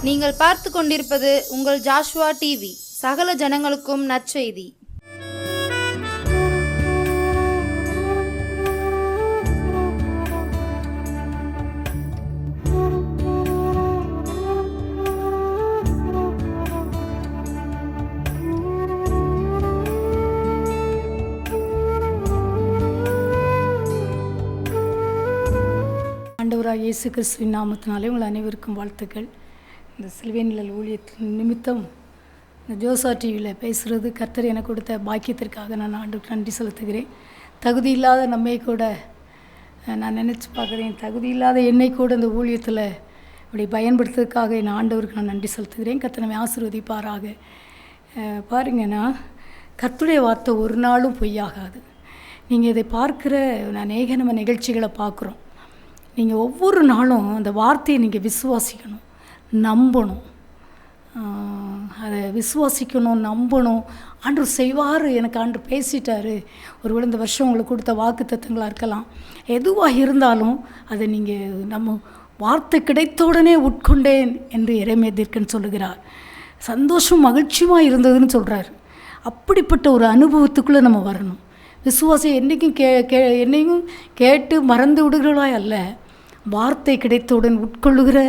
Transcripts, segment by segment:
நீங்கள் பார்த்து கொண்டிருப்பது உங்கள் ஜாஷ்வா டிவி. சகல ஜனங்களுக்கும் நற்செய்தி. ஆண்டவராக இயேசு கிறிஸ்துவின் நாமத்தினாலே உங்கள் அனைவருக்கும் வாழ்த்துக்கள். இந்த சிலுவை நிழல் ஊழியத்தின் நிமித்தம் இந்த ஜோசா டிவியில் பேசுகிறது கர்த்தர் எனக்கு கொடுத்த பாக்கியத்திற்காக நான் ஆண்டுக்கு நன்றி செலுத்துகிறேன். தகுதி இல்லாத நம்மை கூட நான் நினச்சி பார்க்குறேன், தகுதி இல்லாத என்னை கூட இந்த ஊழியத்தில் இப்படி பயன்படுத்துறதுக்காக என் ஆண்டவருக்கு நான் நன்றி செலுத்துகிறேன். கர்த்தர் நம்மை ஆசீர்வதிப்பாராக. பாருங்கன்னா, கர்த்தருடைய வார்த்தை ஒரு நாளும் பொய்யாகாது. நீங்கள் இதை பார்க்குற அநேக நம்ம நிகழ்ச்சிகளை பார்க்குறோம். நீங்கள் ஒவ்வொரு நாளும் அந்த வார்த்தையை நீங்கள் விசுவாசிக்கணும், நம்பணும். அதை விசுவாசிக்கணும், நம்பணும். ஆண்டவர் செய்வார். எனக்கு ஆண்டவர் பேசிட்டார். ஒருவேளை இந்த வருஷம் உங்களுக்கு கொடுத்த வாக்கு தத்தங்களாக இருக்கலாம். எதுவாக இருந்தாலும் அதை நீங்கள் நம்ம வார்த்தை கிடைத்த உடனே உட்கொண்டேன் என்று எரேமியா தீர்க்கன் சொல்லுகிறார். சந்தோஷம் மகிழ்ச்சியுமாக இருந்ததுன்னு சொல்கிறார். அப்படிப்பட்ட ஒரு அனுபவத்துக்குள்ளே நம்ம வரணும். விசுவாசி என்றைக்கும் என்னையும் கேட்டு மறந்து விடுகிறவளாய் அல்ல, வார்த்தை கிடைத்தவுடன் உட்கொள்ளுகிற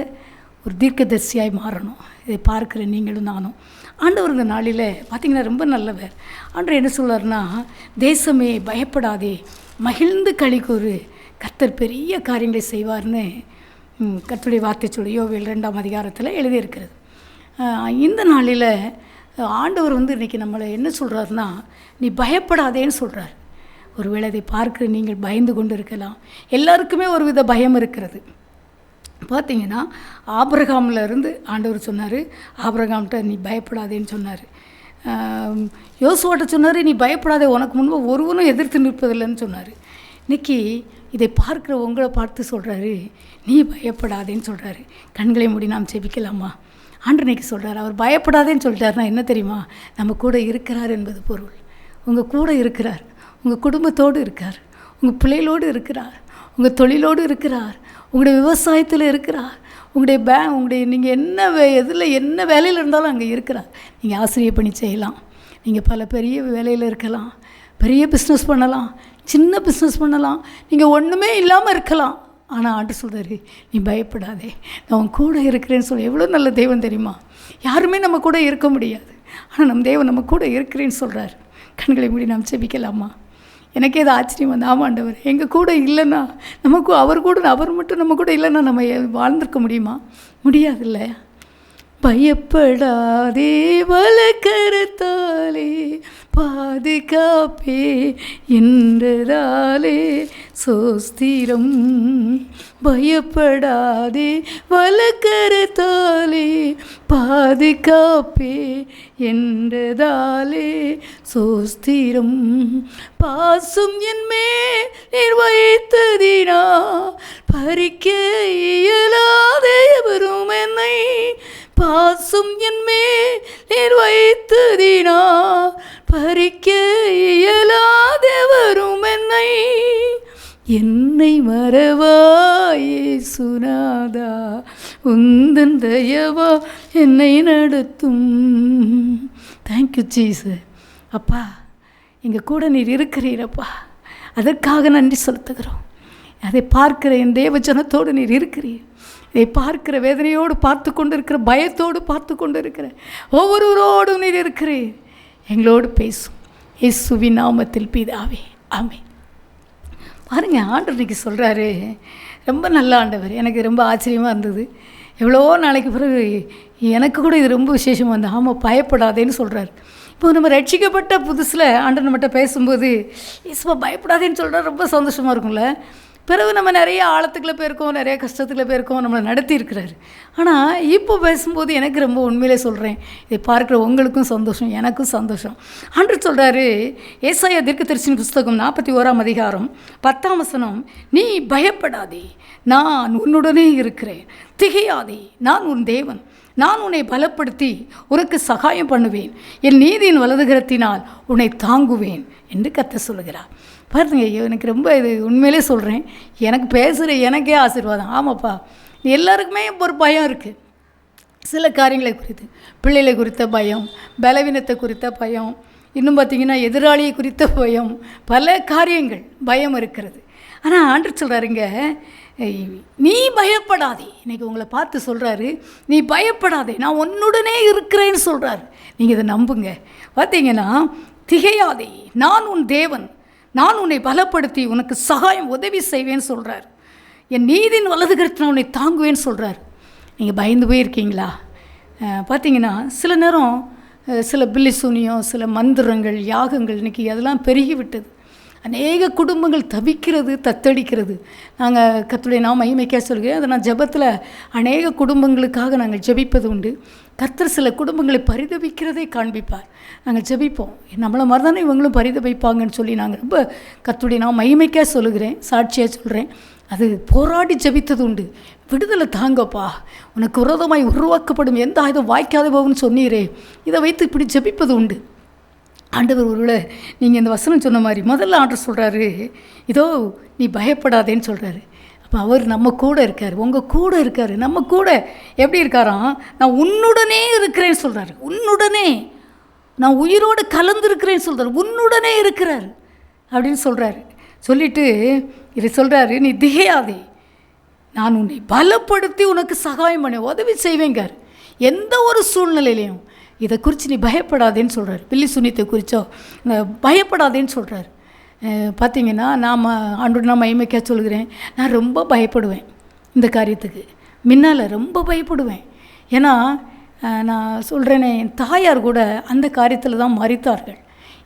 ஒரு தீர்க்கதரிசியாய் மாறணும். இதை பார்க்குற நீங்களும் நானும். ஆண்டவர் இந்த நாளில் பார்த்திங்கன்னா ரொம்ப நல்லவர். ஆண்டவர் என்ன சொல்கிறார்னா, தேசமே பயப்படாதே, மகிழ்ந்து களிக்கூறு, கர்த்தர் பெரிய காரியங்களை செய்வார்னு கர்த்தருடைய வார்த்தை சொல்லி யோவேல் 2ஆம் அதிகாரத்தில் எழுதியிருக்கிறது. இந்த நாளில் ஆண்டவர் இன்றைக்கி நம்மளை என்ன சொல்கிறாருன்னா, நீ பயப்படாதேன்னு சொல்கிறார். ஒருவேளை அதை பார்க்குற நீங்கள் பயந்து கொண்டு இருக்கலாம். எல்லாருக்குமே ஒரு வித பயம் இருக்கிறது. பார்த்திங்கன்னா, ஆபிரகாமில் இருந்து ஆண்டவர் சொன்னார், ஆபிரகாம்கிட்ட நீ பயப்படாதேன்னு சொன்னார். யோசுவாட்ட சொன்னார், நீ பயப்படாதே, உனக்கு முன்பு ஒருவனும் எதிர்த்து நிற்பதில்லைன்னு சொன்னார். இன்றைக்கி இதை பார்க்குற உங்களை பார்த்து சொல்கிறாரு, நீ பயப்படாதேன்னு சொல்கிறாரு. கண்களை மூடி நாம் ஜெபிக்கலாமா? ஆண்டவர் இன்னைக்கு சொல்கிறார், அவர் பயப்படாதேன்னு சொல்லிட்டாருன்னா என்ன தெரியுமா? நம்ம கூட இருக்கிறார் என்பது பொருள். உங்கள் கூட இருக்கிறார், உங்கள் குடும்பத்தோடு இருக்கார், உங்கள் பிள்ளைகளோடு இருக்கிறார், உங்கள் தொழிலோடு இருக்கிறார், உங்களுடைய விவசாயத்தில் இருக்கிறார், உங்களுடைய நீங்கள் எதில் என்ன வேலையில் இருந்தாலும் அங்கே இருக்கிறார். நீங்கள் ஆசிரியர் பணி செய்யலாம், நீங்கள் பல பெரிய வேலையில் இருக்கலாம், பெரிய பிஸ்னஸ் பண்ணலாம், சின்ன பிஸ்னஸ் பண்ணலாம், நீங்கள் ஒன்றுமே இல்லாமல் இருக்கலாம். ஆனால் ஆண்டவர் சொல்கிறாரு, நீ பயப்படாதே, நான் உன் கூட இருக்கிறேன்னு சொல்லி. எவ்வளோ நல்ல தெய்வம் தெரியுமா? யாருமே நம்ம கூட இருக்க முடியாது, ஆனால் நம் தெய்வம் நம்ம கூட இருக்கிறேன்னு சொல்கிறார். கண்களை மூடி நாம் ஜெபிக்கலாமா? எனக்கே இது ஆச்சரியம் வந்து, ஆமாண்டவர் எங்கள் கூட இல்லைன்னா, நமக்கு அவர் மட்டும் நம்ம கூட இல்லைன்னா நம்ம வாழ்ந்திருக்க முடியுமா? முடியாதுல்ல. பயப்படாதே, வலக்கரத்தாலே பாதுகாப்பே என்றதாலே சோஸ்திரம். பயப்படாதே, வலக்கரத்தாலே பாதுகாப்பே என்றதாலே சோஸ்திரம். பாசும் என்மேல் நீர் வைத்ததினா பறிக்க இயலாத எவரும் என்னை. பாசும் என்மேல் நீர் வைத்ததினா பறிக்க இயலாதவரும் என்னை. என்னை மறவாயே சுனாதா, உந்தன் தயவா என்னை நடத்தும். Thank you Jesus. அப்பா, எங்கள் கூட நீர் இருக்கிறீரப்பா, அதற்காக நன்றி செலுத்துகிறோம். அதை பார்க்கிற என் தேவஜனத்தோடு நீர் இருக்கிறீர். இதை பார்க்கிற வேதனையோடு பார்த்து கொண்டு இருக்கிற, பயத்தோடு பார்த்து கொண்டு இருக்கிற ஒவ்வொருவரோடும் நீர் இருக்கிறீர். எங்களோடு பேசும் இயேசுவின் நாமத்தில் பிதாவே, ஆமென். பாருங்கள், ஆண்டவர் இன்னைக்கு சொல்கிறாரு, ரொம்ப நல்ல ஆண்டவர். எனக்கு ரொம்ப ஆச்சரியமாக இருந்தது. எவ்வளோ நாளைக்கு பிறகு எனக்கு கூட இது ரொம்ப விசேஷமாக இருந்தது. ஆமாம், பயப்படாதேன்னு சொல்கிறார். இப்போ நம்ம ரட்சிக்கப்பட்ட புதுசில் ஆண்டவர் நம்மகிட்ட பேசும்போது இயேசுவா பயப்படாதேன்னு சொல்கிறார். ரொம்ப சந்தோஷமாக இருக்கும்ல. பிறகு நம்ம நிறைய ஆழத்துக்குள்ளே போயிருக்கோம், நிறைய கஷ்டத்துக்குள்ளே போயிருக்கோம், நம்மளை நடத்தி இருக்கிறாரு. ஆனால் இப்போ பேசும்போது எனக்கு ரொம்ப உண்மையிலே சொல்கிறேன், இதை பார்க்குற உங்களுக்கும் சந்தோஷம், எனக்கும் சந்தோஷம். ஆண்டவர் சொல்கிறாரு, ஏசாயா தீர்க்கதரிசியின் புஸ்தகம் 41ஆம் அதிகாரம் 10ஆம் வசனம், நீ பயப்படாதே, நான் உன்னுடனே இருக்கிறேன், திகையாதே, நான் உன் தேவன், நான் உன்னை பலப்படுத்தி உனக்கு சகாயம் பண்ணுவேன், என் நீதியின் வலதுகரத்தினால் உன்னை தாங்குவேன் என்று கர்த்தர் சொல்லுகிறார். பாருங்க, எனக்கு ரொம்ப இது உண்மையிலே சொல்கிறேன், எனக்கு பேசுகிற எனக்கே ஆசீர்வாதம். ஆமாப்பா, எல்லாருக்குமே ஒரு பயம் இருக்குது. சில காரியங்களை குறித்து, பிள்ளைகளை குறித்த பயம், பலவீனத்தை குறித்த பயம், இன்னும் பார்த்திங்கன்னா எதிராளியை குறித்த பயம், பல காரியங்கள் பயம் இருக்கிறது. ஆனால் ஆண்டவர் சொல்கிறாருங்க, நீ பயப்படாதே. இன்றைக்கி உங்களை பார்த்து சொல்கிறாரு, நீ பயப்படாதே, நான் உன்னுடனே இருக்கிறேன்னு சொல்கிறாரு. நீங்கள் இதை நம்புங்க. பார்த்தீங்கன்னா, திகையாதே, நான் உன் தேவன், நான் உன்னை பலப்படுத்தி உனக்கு சகாயம் உதவி செய்வேன்னு சொல்கிறார். என் நீதியின் வலது கரத்தில் நான் உன்னை தாங்குவேன்னு சொல்கிறார். நீங்கள் பயந்து போயிருக்கீங்களா? பார்த்தீங்கன்னா சில நேரம் சில பில்லி சூனியம், சில மந்திரங்கள், யாகங்கள் இன்றைக்கி அதெல்லாம் பெருகிவிட்டது. அநேக குடும்பங்கள் தவிக்கிறது, தத்தளிக்கிறது. நாங்கள் கர்த்தருடைய நாம மகிமைக்காக சொல்கிறேன். அதை நான் ஜெபத்தில் அநேக குடும்பங்களுக்காக நாங்கள் ஜெபிப்பது உண்டு. கர்த்தர் சில குடும்பங்களை பரிதபிக்கிறதை காண்பிப்பார். நாங்கள் ஜெபிப்போம், நம்மளை மாதிரி தானே இவங்களும் பரிதபிப்பாங்கன்னு சொல்லி நாங்கள் ரொம்ப கர்த்தருடைய நாம மகிமைக்காக சொல்லுகிறேன், சாட்சியாக சொல்கிறேன். அது போராடி ஜெபித்தது உண்டு. விடுதலை தாங்கப்பா, உனக்கு விரோதமாய் உருவாக்கப்படும் எந்த ஆயுதம் வாய்க்காத போகும்னு சொன்னீரே, இதை வைத்து இப்படி ஜெபிப்பது உண்டு. ஆண்டவர் ஒருவேளை நீங்கள் இந்த வசனம் சொன்ன மாதிரி முதல்ல ஆண்டவர் சொல்கிறாரு, இதோ நீ பயப்படாதேன்னு சொல்கிறாரு. அப்போ அவர் நம்ம கூட இருக்கார், உங்கள் கூட இருக்கார். நம்ம கூட எப்படி இருக்காராம்? நான் உன்னுடனே இருக்கிறேன்னு சொல்கிறாரு. உன்னுடனே நான் உயிரோடு கலந்துருக்கிறேன்னு சொல்கிறார். உன்னுடனே இருக்கிறார் அப்படின்னு சொல்கிறாரு. சொல்லிவிட்டு இதை சொல்கிறாரு, நீ திகையாதே, நான் உன்னை பலப்படுத்தி உனக்கு சகாயம் பண்ண உதவி செய்வேங்கார். எந்த ஒரு சூழ்நிலையிலையும் இதை குறித்து நீ பயப்படாதேன்னு சொல்கிறார். பில்லி சூனியத்தை குறித்தோ பயப்படாதேன்னு சொல்கிறார். பார்த்திங்கன்னா நாம் ஆண்டோடு நான் மகிமைக்காக சொல்கிறேன், நான் ரொம்ப பயப்படுவேன் இந்த காரியத்துக்கு. முன்னால் ரொம்ப பயப்படுவேன். ஏன்னா நான் சொல்கிறேனே, என் தாயார் கூட அந்த காரியத்தில் தான் மரித்தார்கள்.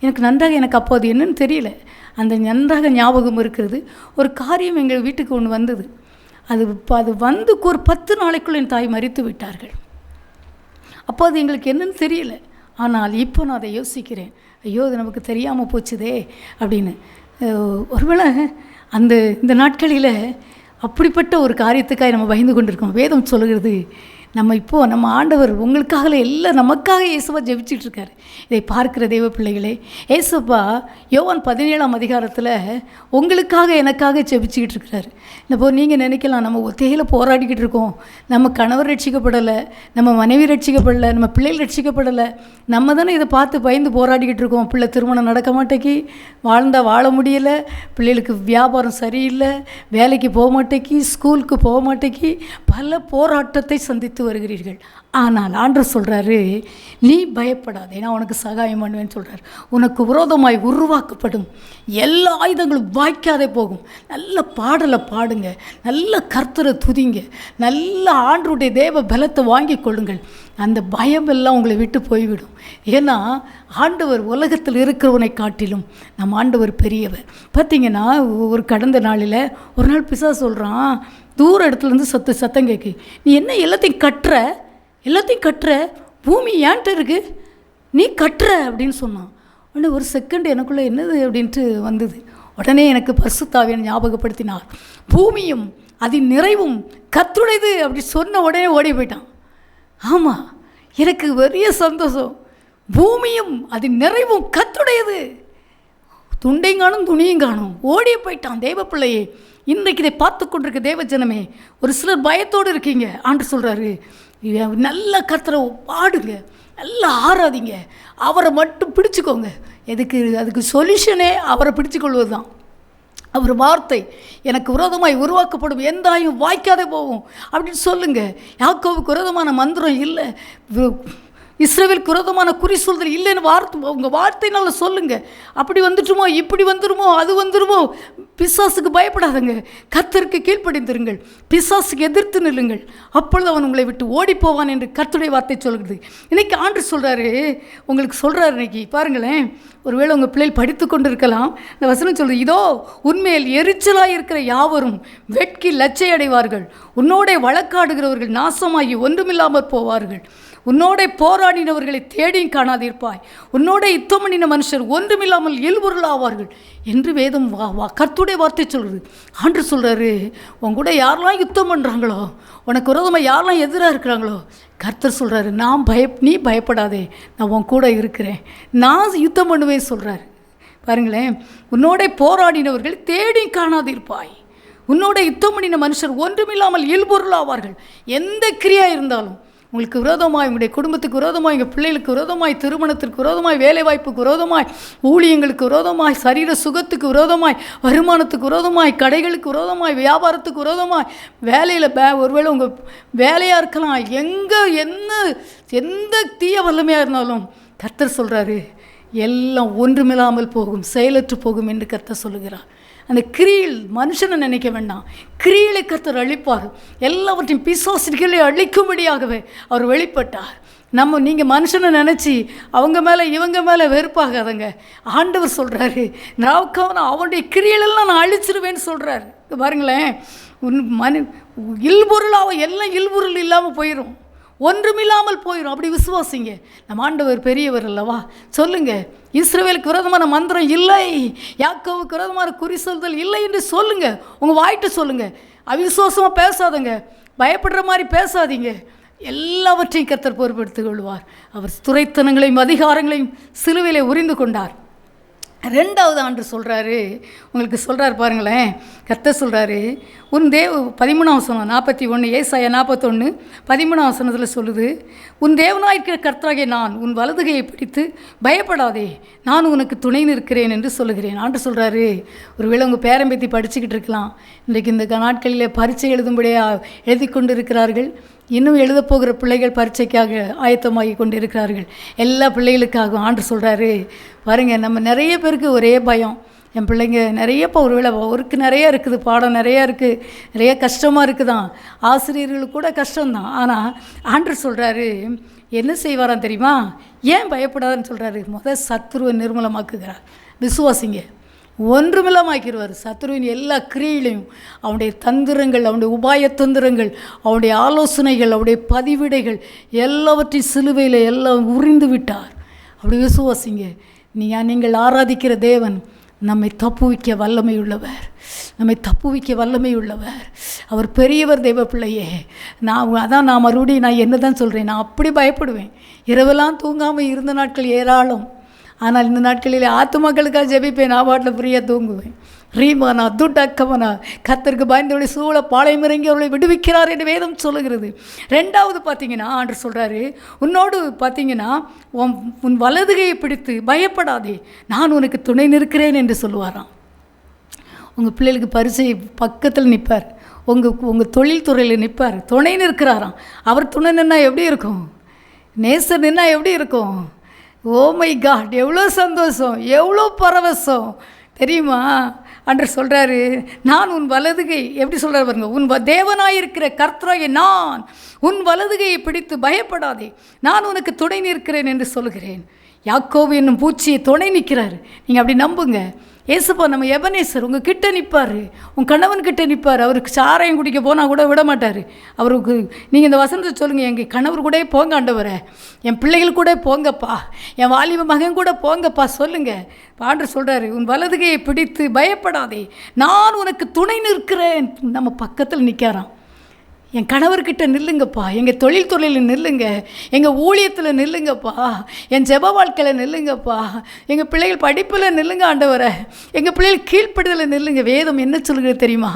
எனக்கு அப்போ அது என்னன்னு தெரியல. அந்த நன்றாக ஞாபகம் இருக்கிறது. ஒரு காரியம் எங்கள் வீட்டுக்கு ஒன்று வந்தது. அது வந்து ஒரு 10 நாளைக்குள் என் தாய் மரித்து விட்டார்கள். அப்போ அது எங்களுக்கு என்னன்னு தெரியல. ஆனால் இப்போ நான் அதை யோசிக்கிறேன், ஐயோ அது நமக்கு தெரியாமல் போச்சுதே அப்படின்னு. ஒருவேளை இந்த நாட்களில் அப்படிப்பட்ட ஒரு காரியத்துக்காக நம்ம பயந்து கொண்டிருக்கோம். வேதம் சொல்லுகிறது, நம்ம ஆண்டவர் உங்களுக்காக எல்லாம் நமக்காக இயேசுவா ஜெபிச்சிட்டு இருக்காரு. இதை பார்க்கிற தெய்வ பிள்ளைகளே, இயேசுப்பா யோவான் 17ஆம் அதிகாரத்தில் உங்களுக்காக எனக்காக ஜெபிச்சுக்கிட்டு இருக்கிறாரு. இப்போ நீங்கள் நினைக்கலாம், நம்ம ஒத்தையில் போராடிக்கிட்டு இருக்கோம், நம்ம கணவர் ரட்சிக்கப்படலை, நம்ம மனைவி ரட்சிக்கப்படலை, நம்ம பிள்ளைகள் ரட்சிக்கப்படலை, நம்ம தானே இதை பார்த்து பயந்து போராடிக்கிட்டு இருக்கோம். பிள்ளை திருமணம் நடக்க மாட்டேக்கி, வாழ்ந்தால் வாழ முடியலை, பிள்ளைகளுக்கு வியாபாரம் சரியில்லை, வேலைக்கு போக மாட்டேக்கி, ஸ்கூலுக்கு போக மாட்டேக்கி, பல போராட்டத்தை சந்தித்து வருகிறீர்கள். ஆனால் ஆண்டவர் சொல்கிறாரு, நீ பயப்படாதே, நான் உனக்கு சகாயம் பண்ணுவேன்னு சொல்கிறார். உனக்கு விரோதமாய் உருவாக்கப்படும் எல்லா ஆயுதங்களும் வாய்க்காதே போகும். நல்ல பாடலை பாடுங்க, நல்ல கர்த்தரை துதிங்க, நல்ல ஆண்டவருடைய தேவ பலத்தை வாங்கி கொள்ளுங்கள். அந்த பயமெல்லாம் உங்களை விட்டு போய்விடும். ஏன்னா ஆண்டவர் உலகத்தில் இருக்கிறவனை காட்டிலும் நம் ஆண்டவர் பெரியவர். பார்த்திங்கன்னா ஒரு கடந்த நாளில் ஒரு நாள் பிசாசு சொல்கிறான், தூர இடத்துலேருந்து சத்தம் கேட்கு, நீ என்ன எல்லாத்தையும் கட்டுற, பூமி ஏன்ட்ட இருக்குது, நீ கட்டுற அப்படின்னு சொன்னான். உடனே ஒரு செகண்ட் எனக்குள்ளே என்னது அப்படின்ட்டு வந்தது. உடனே எனக்கு பரிசுத்த ஆவியானவர் ஞாபகப்படுத்தினார், பூமியும் அதன் நிறைவும் கர்த்தருடையது அப்படி சொன்ன உடனே ஓடி போயிட்டான். ஆமாம், எனக்கு பெரிய சந்தோஷம். பூமியும் அதன் நிறைவும் கர்த்தருடையது, துண்டையும் காணும் துணியும் காணும், ஓடியே போயிட்டான். தேவ பிள்ளையே, இன்றைக்கு இதை பார்த்து கொண்டிருக்க தேவ ஜனமே, ஒரு சிலர் பயத்தோடு இருக்கீங்க. ஆண்டவர் சொல்கிறாரு, நல்ல கர்த்தரை பாடுங்க, நல்லா ஆராதிங்க, அவரை மட்டும் பிடிச்சிக்கோங்க. அதுக்கு சொல்யூஷனே அவரை பிடிச்சிக்கொள்வது தான். அவர் வார்த்தை, எனக்கு விரோதமாய் உருவாக்கப்படும் எந்த ஆயும் வாய்க்காதே போகும் அப்படின்னு சொல்லுங்கள். யாக்கோவுக்கு விரோதமான மந்திரம் இல்லை, இஸ்ரவேலுக்கு விரோதமான குறி சொல்கிறது இல்லைன்னு உங்கள் வார்த்தைனால சொல்லுங்கள். அப்படி வந்துட்டுமோ, இப்படி வந்துடுமோ, அது வந்துடுமோ, பிசாசுக்கு பயப்படாதங்க, கர்த்தருக்கு கீழ்ப்படிந்திருங்கள், பிசாசுக்கு எதிர்த்து நில்லுங்கள், அப்பொழுது அவன் உங்களை விட்டு ஓடி போவான் என்று கர்த்தருடைய வார்த்தை சொல்கிறது. இன்றைக்கி ஆண்டவர் சொல்கிறாரு, உங்களுக்கு சொல்கிறாரு. இன்றைக்கி பாருங்களேன், ஒருவேளை உங்கள் பிள்ளைகள் படித்து கொண்டு இருக்கலாம். இந்த வசனம் சொல்கிறது, இதோ உண்மையில் எரிச்சலாக இருக்கிற யாவரும் வெட்கி லச்சை அடைவார்கள், உன்னோட வழக்காடுகிறவர்கள் நாசமாகி ஒன்றுமில்லாமற் போவார்கள், உன்னோட போராடினவர்களை தேடியும் காணாதிருப்பாய், உன்னோட யுத்தம் பண்ணின மனுஷர் ஒன்றுமில்லாமல் இல்பொருளாவார்கள் என்று வேதம் கர்த்தருடைய வார்த்தை சொல்கிறது. ஆண்டவர் சொல்கிறாரு, உன் கூட யாரெல்லாம் யுத்தம் பண்ணுறாங்களோ, உனக்கு விரோதமாக யாரெல்லாம் எதிராக இருக்கிறாங்களோ, கர்த்தர் சொல்கிறாரு, நீ பயப்படாதே, நான் உன் கூட இருக்கிறேன், நான் யுத்தம் பண்ணுவேன் சொல்கிறாரு. பாருங்களேன், உன்னோட போராடினவர்கள் தேடி காணாதிருப்பாய், உன்னோட யுத்தம் பண்ணின மனுஷர் ஒன்றுமில்லாமல் இல்பொருளாவார்கள். எந்த கிரியா இருந்தாலும் உங்களுக்கு விரோதமாய், உங்களுடைய குடும்பத்துக்கு விரோதமாய், உங்கள் பிள்ளைகளுக்கு விரோதமாய், திருமணத்திற்கு விரோதமாய், வேலைவாய்ப்புக்கு விரோதமாய், ஊழியங்களுக்கு விரோதமாய், சரீர சுகத்துக்கு விரோதமாய், வருமானத்துக்கு விரோதமாய், கடைகளுக்கு விரோதமாய், வியாபாரத்துக்கு விரோதமாய், வேலையில் ஒருவேளை உங்கள் வேலையாக இருக்கலாம், எந்த தீய வல்லமையாக இருந்தாலும் கர்த்தர் சொல்கிறாரு எல்லாம் ஒன்றுமில்லாமல் போகும், செயலற்று போகும் என்று கர்த்தர் சொல்லுகிறார். அந்த கிரியில் மனுஷனை நினைக்க வேண்டாம், கிரியிலை கர்த்தர் அழிப்பார். எல்லாவற்றையும் பிசாசுகளை அழிக்கும்படியாகவே அவர் வெளிப்பட்டார். நீங்கள் மனுஷனை நினச்சி அவங்க மேலே இவங்க மேலே வெறுப்பாகாதங்க. ஆண்டவர் சொல்கிறாரு, நான் அவனுடைய கிரியலெல்லாம் நான் அழிச்சிருவேன்னு சொல்கிறாரு. பாருங்களேன், இல்பொருளாக எல்லாம் இல்பொருள் இல்லாமல் போயிடும், ஒன்றுமில்லாமல் போயிடும். அப்படி விசுவாசிங்க. நம்ம ஆண்டவர் பெரியவர் அல்லவா? சொல்லுங்க, இஸ்ரவேலுக்கு விரோதமான மந்திரம் இல்லை, யாக்கோவுக்கு விரோதமான குறி சொல்தல் இல்லை என்று சொல்லுங்க. உங்கள் வாய்ட்டு சொல்லுங்க. அவிசுவாசமாக பேசாதங்க, பயப்படுற மாதிரி பேசாதீங்க. எல்லாவற்றையும் கர்த்தர் பொறுப்பெடுத்துக் கொள்வார். அவர் துரைத்தனங்களையும் அதிகாரங்களையும் சிலுவையிலே உரிந்து கொண்டார். 2வது ஆண்டு சொல்கிறாரு, உங்களுக்கு சொல்கிறார் பாருங்களேன். கர்த்தர் சொல்கிறாரு, உன் 13ஆம் வசனம் 41, ஏசாயா 41 13ஆம் வசனத்தில் சொல்லுது, உன் தேவனாயிருக்கிற கர்த்தராகிய நான் உன் வலதுகையை பிடித்து பயப்படாதே, நான் உனக்கு துணை நிற்கிறேன் என்று சொல்லுகிறேன். ஆண்டு சொல்கிறாரு, ஒருவேளை உங்கள் பேரம்பேத்தி படிச்சுக்கிட்டு இருக்கலாம். இன்றைக்கு இந்த நாட்களில் பரீட்சை எழுதும்படியாக எழுதி கொண்டு இருக்கிறார்கள். இன்னும் எழுதப்போகிற பிள்ளைகள் பரீட்சைக்காக ஆயத்தமாகி கொண்டு இருக்கிறார்கள். எல்லா பிள்ளைகளுக்காகவும் ஆண்டு சொல்கிறாரு பாருங்க, நம்ம நிறைய பேருக்கு ஒரே பயம். என் பிள்ளைங்க நிறையப்போ ஒருவேளை ஒர்க்கு நிறையா இருக்குது, பாடம் நிறையா இருக்குது, நிறைய கஷ்டமாக இருக்குதான், ஆசிரியர்களுக்கு கூட கஷ்டம்தான். ஆனால் ஆண்டு சொல்கிறாரு என்ன செய்வாராம் தெரியுமா? ஏன் பயப்படாதுன்னு சொல்கிறாரு? சத்துருவை நிர்மூலமாக்குகிறார். விசுவாசிங்க, ஒன்றுமில்லாமாக்கிடுவார். சத்துருவின் எல்லா கிரியையிலையும் அவனுடைய தந்திரங்கள், அவனுடைய உபாய தந்திரங்கள், அவனுடைய ஆலோசனைகள், அவனுடைய பதிவிடைகள் எல்லாவற்றையும் சிலுவையில் எல்லாம் உறிந்து விட்டார். அப்படி விசுவாசிங்க. நீங்கள் ஆராதிக்கிற தேவன் நம்மை தப்புவிக்க வல்லமை உள்ளவர், நம்மை தப்புவிக்க வல்லமை உள்ளவர். அவர் பெரியவர். தேவ பிள்ளையே, நான் மறுபடியும் என்ன தான் சொல்கிறேன், நான் அப்படி பயப்படுவேன். இரவெல்லாம் தூங்காமல் இருந்த நாட்கள் ஏராளம். ஆனால் இந்த நாட்களில் ஆத்துமாக்களுக்காக ஜெபிப்பேன், நான் பாட்டில் ஃப்ரீயாக தூங்குவேன். ரீமானா துட்டக்கமனா, கர்த்தருக்கு பயந்தவளை சூழ பாளையம் இறங்கி அவளை விடுவிக்கிறார் என்று வேதம் சொல்லுகிறது. 2வது பார்த்தீங்கன்னா ஆண்டு சொல்கிறாரு, உன்னோடு பார்த்தீங்கன்னா உன் வலதுகையை பிடித்து பயப்படாதே, நான் உனக்கு துணை நிற்கிறேன் என்று சொல்லுவாராம். உங்கள் பிள்ளைகளுக்கு பரிசை பக்கத்தில் நிற்பார், உங்கள் தொழில் துறையில் நிற்பார், துணை நிற்கிறாராம். அவர் துணை நின்னா எப்படி இருக்கும்? நேசர் நின்னா எப்படி இருக்கும்? ஓ மை காட், எவ்வளோ சந்தோஷம், எவ்வளோ பரவசம் தெரியுமா? அன்று சொல்கிறாரு, நான் உன் வலதுகை, எப்படி சொல்கிறார் பாருங்க, உன் தேவனாயிருக்கிற கர்த்தராகிய நான் உன் வலதுகையை பிடித்து பயப்படாதே, நான் உனக்கு துணை நிற்கிறேன் என்று சொல்கிறேன். யாக்கோபு என்னும் பூச்சியை துணை நிற்கிறார். நீங்கள் அப்படி நம்புங்க. ஏசப்பா நம்ம எபனேசர் உங்கள் கிட்டே நிற்பார், உங்கள் கணவன் கிட்டே நிற்பார். அவருக்கு சாராயம் குடிக்க போனால் கூட விட மாட்டார். அவருக்கு நீங்கள் இந்த வசனத்தை சொல்லுங்கள், எங்கள் கணவர் கூட போங்க ஆண்டவரே, என் பிள்ளைகள் கூட போங்கப்பா, என் வாலிப மகன் கூட போங்கப்பா சொல்லுங்கள். ஆண்டவர் சொல்கிறாரு, உன் வலதுகையை பிடித்து பயப்படாதே, நான் உனக்கு துணை நிற்கிறேன். நம்ம பக்கத்தில் நிற்கிறான். என் கணவர்கிட்ட நில்லுங்கப்பா, எங்கள் தொழிலில் நில்லுங்க, எங்கள் ஊழியத்தில் நில்லுங்கப்பா, என் ஜெப வாழ்க்கையில் நில்லுங்கப்பா, எங்கள் பிள்ளைகள் படிப்பில் நில்லுங்க ஆண்டவரை, எங்கள் பிள்ளைகள் கீழ்ப்படுதலில் நில்லுங்க. வேதம் என்ன சொல்லுகிறது தெரியுமா?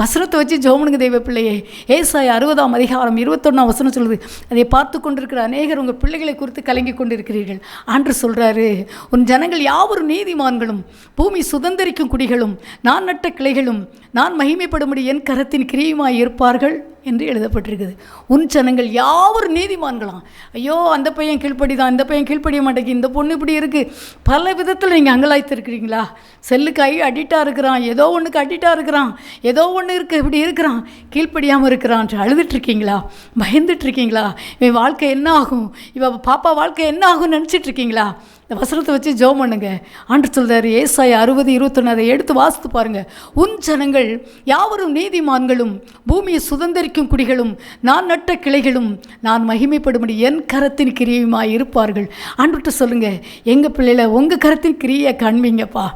வசனத்தை வச்சு ஜோமனுங்க தெய்வ பிள்ளையே. ஏசாயா 60ஆம் அதிகாரம் 21ஆம் வசனம் சொல்லுது. அதை பார்த்து கொண்டிருக்கிற அநேகர் உங்கள் பிள்ளைகளை குறித்து கலங்கி கொண்டிருக்கிறீர்கள். ஆண்டு சொல்கிறாரு, உன் ஜனங்கள் யாவரும் நீதிமான்களும் பூமி சுதந்திரிக்கும் குடிகளும் நான் நட்ட கிளைகளும் நான் மகிமைப்படும்படி என் கரத்தின் கிரியுமாய் இருப்பார்கள் என்று எழுதப்பட்டிருக்குது. உன் ஜனங்கள் யாவரும் நீதிமான்களாம். ஐயோ அந்த பையன் கீழ்ப்படி தான், இந்த பையன் கீழ்ப்படிய மாட்டேங்குது, இந்த பொண்ணு இப்படி இருக்குது, பல விதத்தில் நீங்கள் அங்கலாய்த்து இருக்கிறீங்களா? செல்லுக்கு அடிக்டாக இருக்கிறான், ஏதோ ஒன்றுக்கு அடிக்டாக இருக்கிறான், ஏதோ ஒன்று இருக்குது, இப்படி இருக்கிறான், கீழ்ப்படியாமல் இருக்கிறான், அழுதுட்ருக்கீங்களா? பயந்துட்டுருக்கீங்களா? இவன் வாழ்க்கை என்ன ஆகும், இவன் பாப்பா வாழ்க்கை என்ன ஆகும்னு நினச்சிட்ருக்கீங்களா? இந்த வசனத்தை வச்சு ஜெபம் பண்ணுங்க. ஆண்டு சொல்கிறார், ஏசாயா 60:21 அதை எடுத்து வாசித்து பாருங்கள். உன் ஜனங்கள் யாவரும் நீதிமான்களும் பூமியை சுதந்திரிக்கும் குடிகளும் நான் நட்ட கிளைகளும் நான் மகிமைப்படும்படி என் கரத்தின் கிரியையுமாய் இருப்பார்கள். ஆண்டுகிட்ட சொல்லுங்கள், எங்கள் பிள்ளைகளை உங்கள் கரத்தின் கிரியை காண்பீங்கப்பா.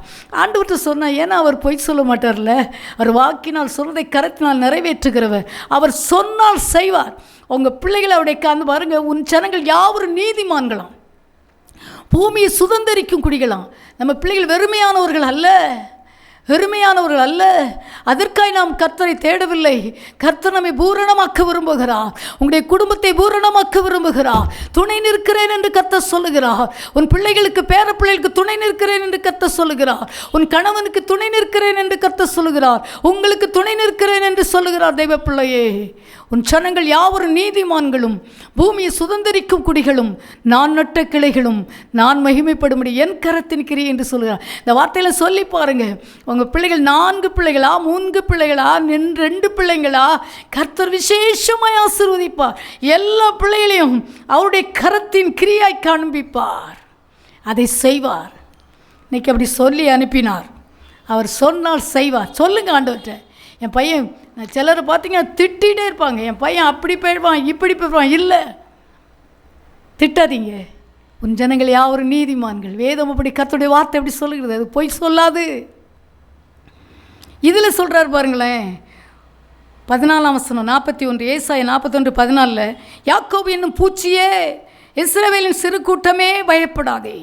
ஆண்டுகிட்ட சொன்னால், ஏன்னா அவர் பொய் சொல்ல மாட்டார்ல, அவர் வாக்கினால் சொல்வதை கரத்தினால் நிறைவேற்றுகிறவர், அவர் சொன்னால் செய்வார். உங்கள் பிள்ளைகளை அவருடைய காந்து பாருங்கள். உன் ஜனங்கள் யாவரும் நீதிமான்களாம், பூமியை சுதந்திரிக்கும் குடிகளாம். நம்ம பிள்ளைகள் வெறுமையானவர்கள் அல்ல, பெருமையானவர்கள் அல்ல. அதற்காய் நாம் கர்த்தரை தேடவில்லை. கர்த்தர் நம்மை பூரணமாக்க விரும்புகிறார். உங்களுடைய குடும்பத்தை பூரணமாக்க விரும்புகிறார். துணை நிற்கிறேன் என்று கர்த்தர் சொல்லுகிறார். உன் பிள்ளைகளுக்கு பேர பிள்ளைகளுக்கு துணை நிற்கிறேன் என்று கர்த்தர் சொல்லுகிறார். உன் கணவனுக்கு துணை நிற்கிறேன் என்று கர்த்தர் சொல்லுகிறார். உங்களுக்கு துணை நிற்கிறேன் என்று சொல்லுகிறார். தெய்வ பிள்ளையே, உன் ஜனங்கள் யாவரும் நீதிமான்களும் பூமியை சுதந்திரிக்கும் குடிகளும் நான் நட்ட கிளைகளும் நான் மகிமைப்படும்படி என் கரத்தின் கிரி என்று சொல்கிறார். இந்த வார்த்தையில் சொல்லி பாருங்க. உங்கள் பிள்ளைகள் 4 பிள்ளைகளா 3 பிள்ளைகளா 2 பிள்ளைங்களா கர்த்தர் விசேஷமாய் ஆசீர்வதிப்பார். எல்லா பிள்ளைகளையும் அவருடைய கரத்தின் கிரியாய் காண்பிப்பார். அதை செய்வார். இன்னைக்கு அப்படி சொல்லி அனுப்பினார். அவர் சொன்னால் செய்வார். சொல்லுங்க ஆண்டவர்கிட்ட, என் பையன், நான் சிலரை பார்த்தீங்கன்னா திட்டிகிட்டே இருப்பாங்க, என் பையன் அப்படி போயிடுவான் இப்படி போயிடுவான். இல்லை, திட்டாதீங்க. உன் ஜனங்கள் யாவரும் நீதிமான்கள். வேதம் அப்படி கர்த்தருடைய வார்த்தை எப்படி சொல்லுகிறது, அது பொய் சொல்லாது. இதில் சொல்கிறார் பாருங்களேன், 14ஆம் வசனம் 41, ஏசாயா 41:14, யாக்கோபு என்னும் பூச்சியே, இஸ்ரவேலின் சிறு கூட்டமே பயப்படாதே,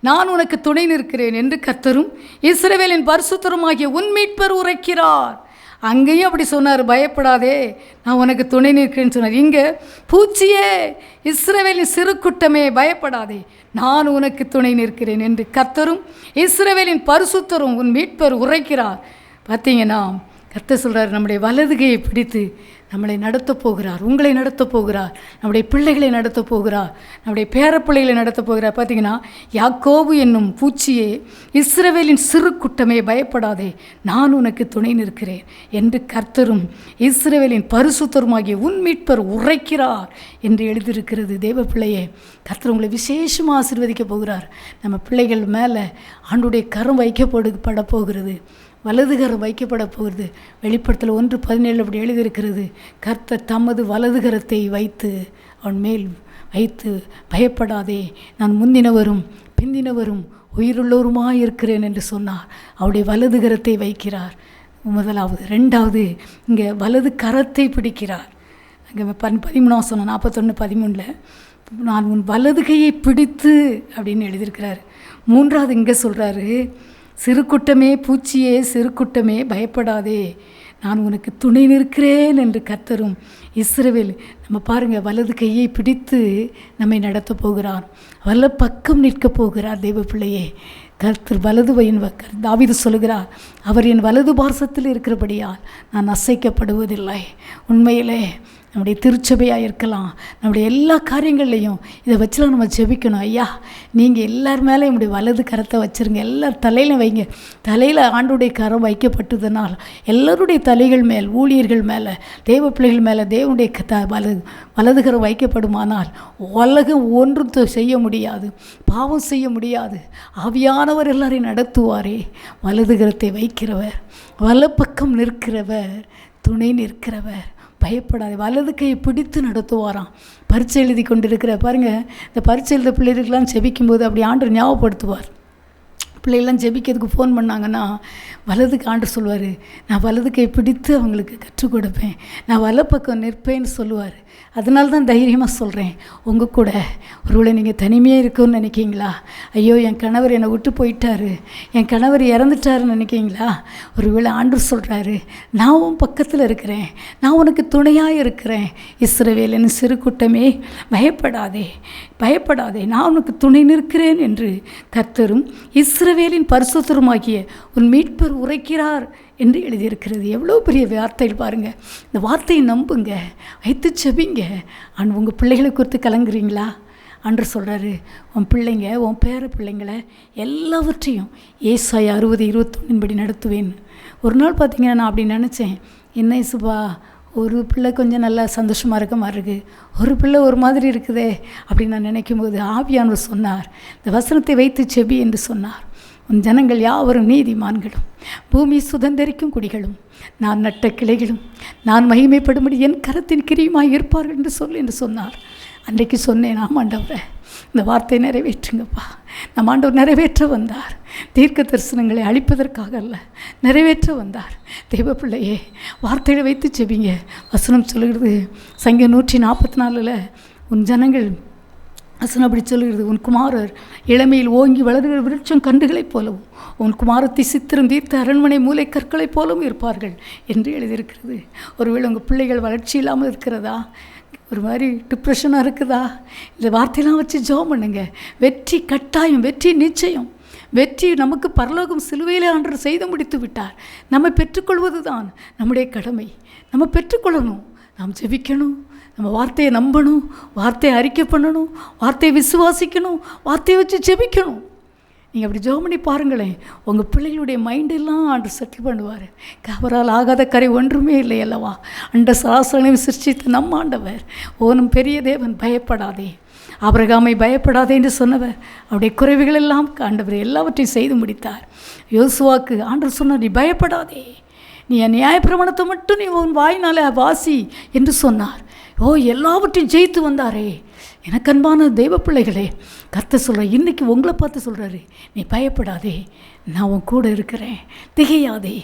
நான் உனக்கு துணை நிற்கிறேன் என்று கர்த்தரும் இஸ்ரவேலின் பரிசுத்தருமாகிய உன் மீட்பர் உரைக்கிறார். அங்கேயும் அப்படி சொன்னார், பயப்படாதே நான் உனக்கு துணை நிற்கிறேன்னு சொன்னார். இங்கே பூச்சியே, இஸ்ரவேலின் சிறு கூட்டமே பயப்படாதே, நான் உனக்கு துணை நிற்கிறேன் என்று கர்த்தரும் இஸ்ரவேலின் பரிசுத்தரும் உன் மீட்பர் உரைக்கிறார். பார்த்தீங்கன்னா கர்த்தர் சொல்கிறார், நம்முடைய வலதுகையை பிடித்து நம்மளை நடத்தப் போகிறார். உங்களை நடத்தப் போகிறார். நம்முடைய பிள்ளைகளை நடத்தப் போகிறார். நம்முடைய பேரப்பிள்ளைகளை நடத்தப் போகிறார். பார்த்தீங்கன்னா, யாக்கோபு என்னும் பூச்சியே, இஸ்ரவேலின் சிறு கூட்டமே பயப்படாதே, நான் உனக்கு துணை நிற்கிறேன் என்று கர்த்தரும் இஸ்ரவேலின் பரிசுத்தருமாகிய உன் மீட்பர் உரைக்கிறார் என்று எழுதியிருக்கிறது. தேவ பிள்ளையே, கர்த்தர் உங்களை விசேஷமாக ஆசீர்வதிக்க போகிறார். நம்ம பிள்ளைகள் மேலே ஆண்டுடைய கரம் வைக்கப்பட போகிறது. வலதுகரம் வைக்கப்பட போகிறது. வெளிப்படுத்தல் 1:17 அப்படி எழுதியிருக்கிறது. கர்த்தர் தமது வலதுகரத்தை வைத்து அவன் மேல் வைத்து, பயப்படாதே நான் முந்தினவரும் பிந்தினவரும் உயிருள்ளவருமாய் இருக்கிறேன் என்று சொன்னார். அவருடைய வலதுகரத்தை வைக்கிறார். முதலாவது. 2வது, இங்கே வலது கரத்தை பிடிக்கிறார். அங்கே 13ஆம் சொன்ன 41:13, நான் உன் வலதுகையை பிடித்து அப்படின்னு எழுதியிருக்கிறார். 3வது இங்கே சொல்கிறாரு, சிறு கூட்டமே பூச்சியே, சிறு கூட்டமே பயப்படாதே, நான் உனக்கு துணை நிற்கிறேன் என்று கர்த்தரும் இஸ்ரவேல், நம்ம பாருங்கள், வலது கையை பிடித்து நம்மை நடத்த போகிறார். வல பக்கம் நிற்க போகிறார். தெய்வ பிள்ளையே, கர்த்தர் வலதுவையின் தாவீது சொல்லுகிறார், அவர் என் வலது பார்சத்தில் இருக்கிறபடியால் நான் அசைக்கப்படுவதில்லை. உண்மையிலே நம்முடைய திருச்சபையாக இருக்கலாம், நம்முடைய எல்லா காரியங்கள்லையும் இதை வச்சுலாம் நம்ம ஜெபிக்கணும். ஐயா, நீங்கள் எல்லார் மேலே நம்முடைய வலது கரத்தை வச்சுருங்க, எல்லார் தலையிலும் வைங்க. தலையில் ஆண்டுடைய கரம் வைக்கப்பட்டதுனால் எல்லாருடைய தலைகள் மேல், ஊழியர்கள் மேலே, தேவ பிள்ளைகள் மேலே தேவனுடைய வலது கரம் வைக்கப்படுமானால் உலகம் ஒன்றும் செய்ய முடியாது, பாவம் செய்ய முடியாது. ஆவியானவர் எல்லாரையும் நடத்துவாரே. வலது கரத்தை வைக்கிறவர், வலப்பக்கம் நிற்கிறவர், துணை நிற்கிறவர், பயப்படாது. வலது கையை பிடித்து நடத்துவாராம். பரீட்சை எழுதி கொண்டிருக்கிற பாருங்கள், இந்த பரீட்சை எழுத பிள்ளைகளுக்கெல்லாம் ஜெபிக்கும்போது அப்படி ஆண்டவர் ஞாபகப்படுத்துவார். பிள்ளைகள்லாம் ஜெபிக்கிறதுக்கு ஃபோன் பண்ணாங்கன்னா வலதுக்கு ஆண்டவர் சொல்லுவார், நான் வலது கை பிடித்து அவங்களுக்கு கற்றுக் கொடுப்பேன், நான் வலப்பக்கம் நிற்பேன்னு சொல்லுவார். அதனால தான் தைரியமாக சொல்கிறேன். உங்கள் கூட ஒருவேளை நீங்கள் தனிமையாக இருக்குன்னு நினைக்கிங்களா? ஐயோ, என் கணவர் என்னை விட்டு போயிட்டாரு, என் கணவர் இறந்துட்டாருன்னு நினைக்கிங்களா? ஒருவேளை ஆண்டவர் சொல்கிறாரு, நான் உன் பக்கத்தில் இருக்கிறேன், நான் உனக்கு துணையாக இருக்கிறேன். இஸ்ரவேலின் சிறு கூட்டமே பயப்படாதே, பயப்படாதே, நான் உனக்கு துணை நிற்கிறேன் என்று கர்த்தரும் இஸ்ரவேலின் பரிசுத்தருமாகிய உன் மீட்பர் உரைக்கிறார் என்று எழுதியிருக்கிறது. எவ்வளோ பெரிய வார்த்தைகள் பாருங்கள். இந்த வார்த்தையை நம்புங்க, வைத்து செபிங்க. உங்கள் பிள்ளைகளை குறித்து கலங்குறீங்களா? அன்று சொல்கிறாரு, உன் பிள்ளைங்க, உன் பேர பிள்ளைங்களை எல்லாவற்றையும் ஏசாயா 60:21 நடத்துவேன். ஒரு நாள் பார்த்தீங்கன்னா நான் அப்படி நினச்சேன், என்ன இசுபா, ஒரு பிள்ளை கொஞ்சம் நல்லா சந்தோஷமாக இருக்க மாதிரி இருக்குது, ஒரு பிள்ளை ஒரு மாதிரி இருக்குதே அப்படின்னு நான் நினைக்கும்போது ஆவியானவர் சொன்னார், இந்த வசனத்தை வைத்து செபி என்று சொன்னார். உன் ஜனங்கள் யாவரும் நீதிமான்களும் பூமி சுதந்திரிக்கும் குடிகளும் நான் நட்ட கிளைகளும் நான் மகிமைப்படும்படி என் கரத்தின் கிரியுமாய் இருப்பார்கள் என்று சொன்னார். அன்றைக்கு சொன்னேன், ஆண்டவரே, இந்த வார்த்தையை நிறைவேற்றுங்கப்பா. நம்ம ஆண்டவர் நிறைவேற்ற வந்தார். தீர்க்க தரிசனங்களை அழிப்பதற்காக அல்ல, நிறைவேற்ற வந்தார். தெய்வ பிள்ளையே, வார்த்தைகளை வைத்து செபிங்க. வசனம் சொல்லுகிறது, சங்கீதம் 144 உன் ஜனங்கள் வசனம் அப்படி சொல்லுகிறது, உன் குமாரர் இளமையில் ஓங்கி வளருகிற விருட்சம் கன்றுகளைப் போலவும் உன் குமாரத்தை சித்திரம் தீர்த்த அரண்மனை மூலை கற்களைப் போலவும் இருப்பார்கள் என்று எழுதியிருக்கிறது. ஒருவேளை உங்கள் பிள்ளைகள் வளர்ச்சி இல்லாமல் இருக்கிறதா, ஒரு மாதிரி டிப்ரெஷனாக இருக்குதா, இந்த வார்த்தையெல்லாம் வச்சு ஜெபம் பண்ணுங்க. வெற்றி கட்டாயம், வெற்றி நிச்சயம். வெற்றி நமக்கு பரலோகம் சிலுவையிலே ஆண்டவர் செய்து முடித்து விட்டார். நம்ம பெற்றுக்கொள்வது தான் நம்முடைய கடமை. நம்ம பெற்றுக்கொள்ளணும், நாம் ஜெபிக்கணும், நம்ம வார்த்தையை நம்பணும், வார்த்தையை அறிக்கை பண்ணணும், வார்த்தையை விசுவாசிக்கணும், வார்த்தையை வச்சு ஜெபிக்கணும். நீங்கள் அப்படி ஜெபம் பண்ணி பாருங்களேன், உங்கள் பிள்ளைகளுடைய மைண்டெல்லாம் ஆண்டவர் செட்டில் பண்ணுவார். அவரால் ஆகாத கரை ஒன்றுமே இல்லை அல்லவா? அண்ட சராசரங்களையும் சிருஷ்டித்து நம் ஆண்டவர். ஓனும் பெரிய தேவன், பயப்படாதே. ஆபிரகாமை பயப்படாதே என்று சொன்னவர் அவருடைய குறைவுகள் எல்லாம் ஆண்டவர் எல்லாவற்றையும் செய்து முடித்தார். யோசுவாக்கு ஆண்டவர் சொன்னார், நீ பயப்படாதே, நீ என் நியாயப்பிரமாணத்தை மட்டும் நீ உன் வாயினாலே வாசி என்று சொன்னார். எல்லாவற்றையும் ஜெயித்து வந்தாரே. எனக்கு அன்பான தெய்வ பிள்ளைகளே, கர்த்தர் சொல்கிறார், இன்றைக்கி உங்களை பார்த்து சொல்கிறாரு, நீ பயப்படாதே, நான் உன் கூட இருக்கிறேன், திகையாதே,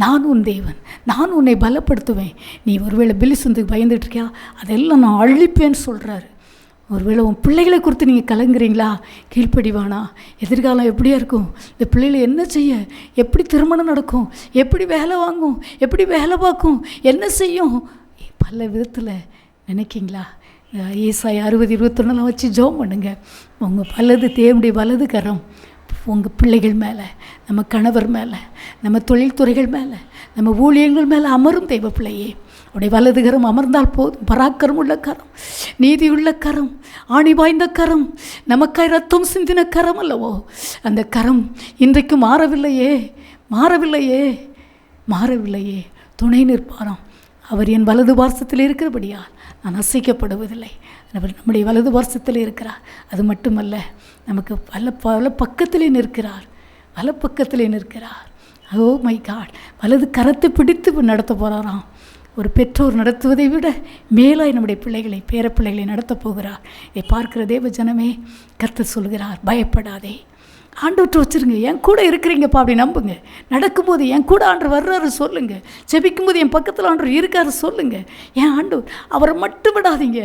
நான் உன் தேவன், நான் உன்னை பலப்படுத்துவேன். நீ ஒருவேளை பிலிசுந்துக்கு பயந்துட்டுருக்கியா, அதெல்லாம் நான் அழிப்பேன்னு சொல்கிறாரு. ஒருவேளை உன் பிள்ளைகளை குறித்து நீங்கள் கலங்குறீங்களா? கீழ்ப்படிவானா? எதிர்காலம் எப்படியா இருக்கும்? இந்த பிள்ளைகளை என்ன செய்ய? எப்படி திருமணம் நடக்கும்? எப்படி வேலை வாங்கும்? எப்படி வேலை பார்க்கும்? என்ன செய்யும்? பல விதத்தில் நினைக்கிங்களா? ஏசாயா 60:21 வச்சு ஜெபம் பண்ணுங்க. உங்கள் தேவனுடைய வலது கரம் உங்கள் பிள்ளைகள் மேலே, நம்ம கணவர் மேலே, நம்ம தொழில்துறைகள் மேலே, நம்ம ஊழியங்கள் மேலே அமரும் தெய்வ பிள்ளையே. உடைய வலது கரம் அமர்ந்தால் போதும். பராக்கிரம் உள்ள கரம், நீதி உள்ள கரம், ஆணி வாய்ந்த கரம், நமக்காய் ரத்தம் சிந்தின கரம் அல்லவோ? அந்த கரம் இன்றைக்கு மாறவில்லையே, மாறவில்லையே, மாறவில்லையே. துணை நிற்பாராம். அவர் என் வலது பார்சத்தில் இருக்கிறபடியால் நான் அசைக்கப்படுவதில்லை. அவர் நம்முடைய வலது பார்சத்தில் இருக்கிறார். அது மட்டுமல்ல, நமக்கு பல பக்கத்திலே நிற்கிறார், பல பக்கத்திலே நிற்கிறார். ஓ மை காட், வலது கரத்தை பிடித்து நடத்த போகிறாராம். ஒரு பெற்றோர் நடத்துவதை விட மேலாய் நம்முடைய பிள்ளைகளை, பேரப்பிள்ளைகளை நடத்தப் போகிறார். இதை பார்க்கிற தேவ ஜனமே, கர்த்தர் சொல்கிறார், பயப்படாதே, ஆண்டவற்றை வச்சுருங்க, என் கூட இருக்கிறீங்கப்பா, அப்படி நம்புங்க. நடக்கும்போது என் கூட ஆண்டவர் வர்றாரு சொல்லுங்கள். ஜெபிக்கும்போது என் பக்கத்தில் ஆண்டவர் இருக்காரு சொல்லுங்கள். என் ஆண்டவர், அவரை மட்டும் விடாதீங்க,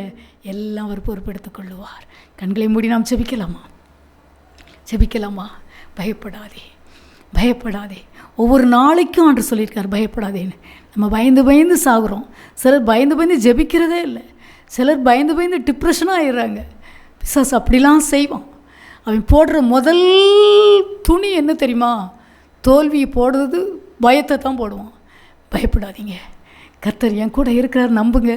எல்லாம் அவர் பொறுப்பெடுத்துக் கொள்ளுவார். கண்களை மூடி நாம் ஜெபிக்கலாமா? ஜெபிக்கலாமா? பயப்படாதே, பயப்படாதே. ஒவ்வொரு நாளைக்கும் ஆண்டவர் சொல்லியிருக்கார் பயப்படாதேன்னு. நம்ம பயந்து பயந்து சாகுறோம். சிலர் பயந்து பயந்து ஜெபிக்கிறதே இல்லை. சிலர் பயந்து பயந்து டிப்ரெஷனாக ஆயிடுறாங்க. பிசாசு அப்படிலாம் செய்வான். அவன் போடுற முதல் துணி என்ன தெரியுமா? தோல்வியை போடுறது பயத்தை தான் போடுவான். பயப்படாதீங்க, கர்த்தர் என் கூட இருக்கிறார், நம்புங்க,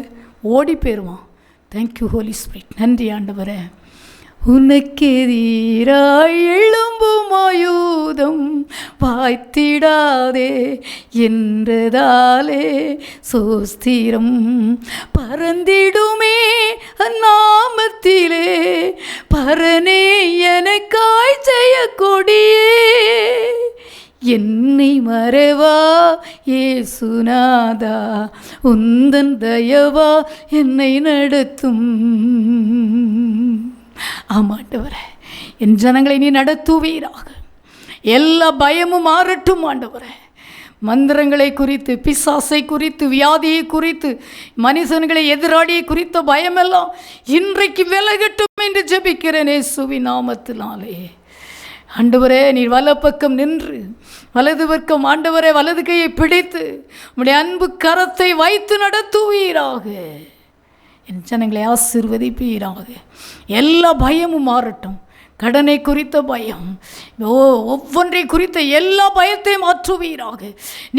ஓடி போயிடுவான். Thank you holy spirit. நன்றி ஆண்டவரே. உனக்கெதிராய் எழும்பும் ஆயுதம் வாய்த்திடாதே என்றதாலே சோஸ்திரம் பறந்திடுமே அந்நாமத்திலே, பரனே எனக்காய் செய்ய கொடியே, என்னை மறவா ஏசுநாதா, உந்தன் தயவா என்னை நடத்தும். ஆமாண்டவரே, என் ஜனங்களை நீ நடத்துவீராக. எல்லா பயமும் மாறட்டும் ஆண்டவரே. மந்திரங்களை குறித்து, பிசாசை குறித்து, வியாதியை குறித்து, மனுஷன்களை எதிராளியை குறித்த பயமெல்லாம் இன்றைக்கு விலகட்டும் என்று ஜெபிக்கிறேன் இயேசுவின் நாமத்தினாலே. ஆண்டவரே, நீர் வலப்பக்கம் நின்று, வலது பக்கம் ஆண்டவரே வலது கையை பிடித்து உம்முடைய அன்பு கரத்தை வைத்து நடத்துவீராக. என் ஜனங்களை ஆசீர்வதிப்பீராக. எல்லா பயமும் மாறட்டும். கடனை குறித்த பயம், ஒவ்வொன்றை குறித்த எல்லா பயத்தையும் மாற்றுவீராக.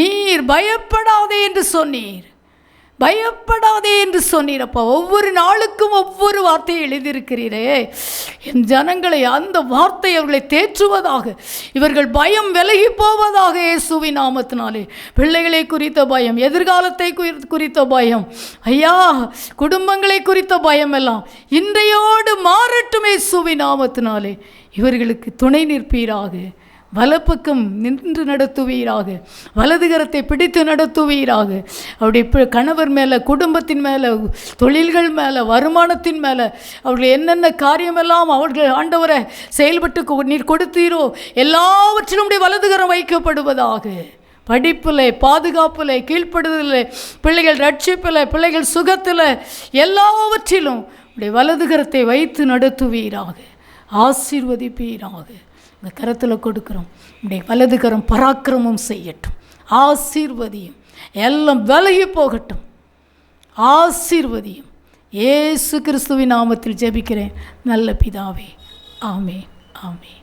நீர் பயப்படாதே என்று சொன்னீர், பயப்படாதே என்று சொன்னீரப்பா. ஒவ்வொரு நாளுக்கும் ஒவ்வொரு வார்த்தையை எழுதியிருக்கிறீரே. என் ஜனங்களை அந்த வார்த்தை அவர்களை தேற்றுவதாக, இவர்கள் பயம் விலகி போவதாக இயேசுவின் நாமத்தினாலே. பிள்ளைகளை குறித்த பயம், எதிர்காலத்தை குறித்த பயம், ஐயா குடும்பங்களை குறித்த பயம் எல்லாம் இன்றையோடு மாறட்டும் இயேசுவின் நாமத்தினாலே. இவர்களுக்கு துணை நிற்பீராக. வலப்பக்கம் நின்று நடத்துவீராக. வலதுகரத்தை பிடித்து நடத்துவீராக. அவருடைய கணவர் மேலே, குடும்பத்தின் மேலே, தொழில்கள் மேலே, வருமானத்தின் மேலே, அவர்கள் என்னென்ன காரியமெல்லாம் அவர்கள் ஆண்டவரை செயல்பட்டு நீர் கொடுத்தீரோ எல்லாவற்றிலும் வலதுகரம் வைக்கப்படுவதாக. படிப்பில், பாதுகாப்பில், கீழ்ப்படுதலில், பிள்ளைகள் ரட்சிப்பில், பிள்ளைகள் சுகத்தில், எல்லாவற்றிலும் உடைய வலது கரத்தை வைத்து நடத்துவீராக, ஆசீர்வதிப்பீராக. இந்த கரத்தில் கொடுக்குறோம். உடைய வலது கரம் பராக்கிரமம் செய்யட்டும், ஆசீர்வதியும். எல்லாம் விலகி போகட்டும், ஆசீர்வதியும். இயேசு கிறிஸ்துவின் நாமத்தில் ஜெபிக்கிறேன் நல்ல பிதாவே. ஆமென், ஆமென்.